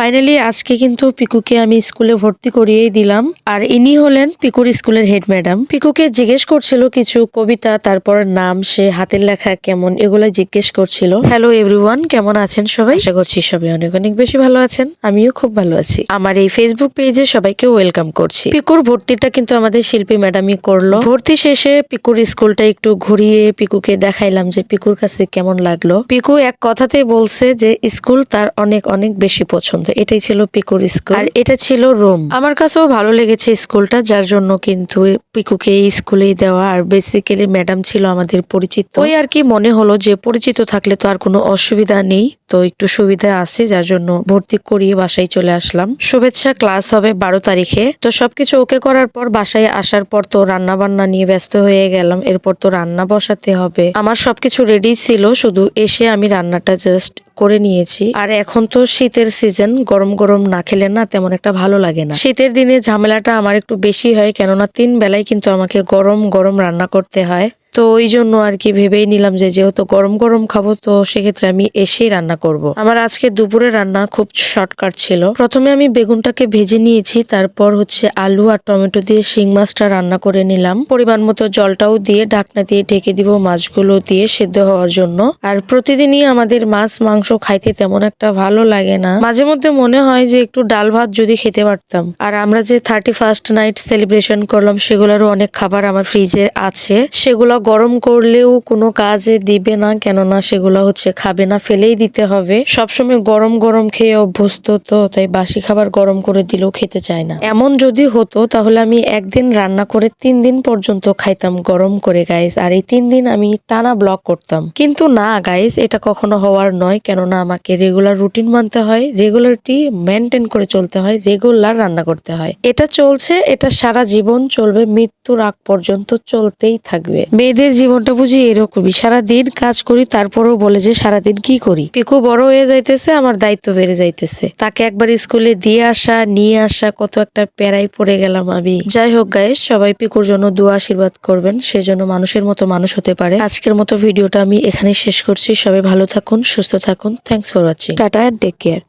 Finally আজকে কিন্তু পিকুকে আমি স্কুলে ভর্তি করিয়েই দিলাম। আর ইনি হলেন পিকুর স্কুলের হেড ম্যাডাম। পিকুকে জিজ্ঞেস করছিল কিছু কবিতা, তারপর নাম, সে হাতের লেখা কেমন, এগুলো জিজ্ঞেস করছিল। হ্যালো এভরিওয়ান, কেমন আছেন সবাই? আশা করছি সবাই অনেক অনেক বেশি ভালো আছেন। আমিও খুব ভালো আছি। আমার এই ফেসবুক পেজে সবাইকে ওয়েলকাম করছি। পিকুর ভর্তিটা কিন্তু আমাদের শিল্পী ম্যাডামই করলো। ভর্তি শেষে পিকুর স্কুলটা একটু ঘুরিয়ে পিকুকে দেখাইলাম যে পিকুর কাছে কেমন লাগলো। পিকু এক কথাতেই বলছে যে স্কুল তার অনেক অনেক বেশি পছন্দ। এটাই ছিল পিকুর স্কুল, আর এটা ছিল রুম। আমার কাছেও ভালো লেগেছে স্কুলটা, যার জন্য কিন্তু পিকুকে এই স্কুলেই দেওয়া। আর বেসিক্যালি ম্যাডাম ছিল আমাদের পরিচিত, ওই আর কি মনে হলো যে পরিচিত থাকলে তো আর কোনো অসুবিধা নেই, তো একটু সুবিধা আছে, যার জন্য ভর্তি করিয়ে বাসায় চলে আসলাম। শুভেচ্ছা ক্লাস হবে 12 তারিখে। তো সবকিছু ওকে করার পর বাসায় আসার পর তো রান্না বান্না নিয়ে ব্যস্ত হয়ে গেলাম। এরপর তো রান্না বসাতে হবে। আমার সবকিছু রেডি ছিল, শুধু এসে আমি রান্নাটা জাস্ট করে নিয়েছি। আর এখন তো শীতের সিজন, গরম গরম না খেলে না তেমন একটা ভালো লাগে না। শীতের দিনে ঝামেলাটা আমার একটু বেশি হয়, কেননা 3 বেলায় কিন্তু আমাকে গরম গরম রান্না করতে হয়। তো ওই জন্য আর কি ভেবেই নিলাম যে যেহেতু গরম গরম খাবো, তো সেক্ষেত্রে আমি এসেই রান্না করব। আমার আজকে দুপুরে রান্না খুব শর্টকাট ছিল। প্রথমে আমি বেগুনটাকে ভেজে নিয়েছি, তারপর হচ্ছে আলু আর টমেটো দিয়ে শিং মাছটা রান্না করে নিলাম। পরিমাণ মতো জলটাও দিয়ে ঢাকনা দিয়ে ঢেকে দিব মাছগুলো দিয়ে সিদ্ধ হওয়ার জন্য। আর প্রতিদিনই আমাদের মাছ মাংস খাইতে তেমন একটা ভালো লাগে না, মাঝে মধ্যে মনে হয় যে একটু ডাল ভাত যদি খেতে পারতাম। আর আমরা যে 31st নাইট সেলিব্রেশন করলাম, সেগুলোরও অনেক খাবার আমার ফ্রিজে আছে, সেগুলো গরম করলেও কোনো কাজে দিবে না, কেননা সেগুলো হচ্ছে খাবে না, ফেলেই দিতে হবে। সবসময় গরম গরম খেয়ে অভ্যস্ত, তো তাই বাসি খাবার গরম করে দিলেও খেতে চায় না। এমন যদি হতো তাহলে আমি একদিন রান্না করে 3 দিন পর্যন্ত খাইতাম গরম করে গাইস, আর এই 3 দিন আমি টানা ব্লগ করতাম। কিন্তু না গাইস, এটা কখনো হওয়ার নয়, কেননা আমাকে রেগুলার রুটিন মানতে হয়, রেগুলারিটি মেনটেন করে চলতে হয়, রেগুলার রান্না করতে হয়। এটা চলছে, এটা সারা জীবন চলবে, মৃত্যুর আগ পর্যন্ত চলতেই থাকবে। মেয়েদের জীবনটা বুঝি এরকমই, সারাদিন কাজ করি, তারপরেও বলে যে সারাদিন কি করি। পিকু বড় হয়ে যাইতেছে, আমার দায়িত্ব বেড়ে যাইতেছে। তাকে একবার স্কুলে দিয়ে আসা নিয়ে আসা, কত একটা প্যারাই পড়ে গেলাম আমি। যাই হোক গাইস, সবাই পিকুর জন্য দোয়া আশীর্বাদ করবেন, সেজন্য মানুষের মতো মানুষ হতে পারে। আজকের মতো ভিডিওটা আমি এখানেই শেষ করছি। সবাই ভালো থাকুন, সুস্থ থাকুন। Thanks for watching. Tata and take care.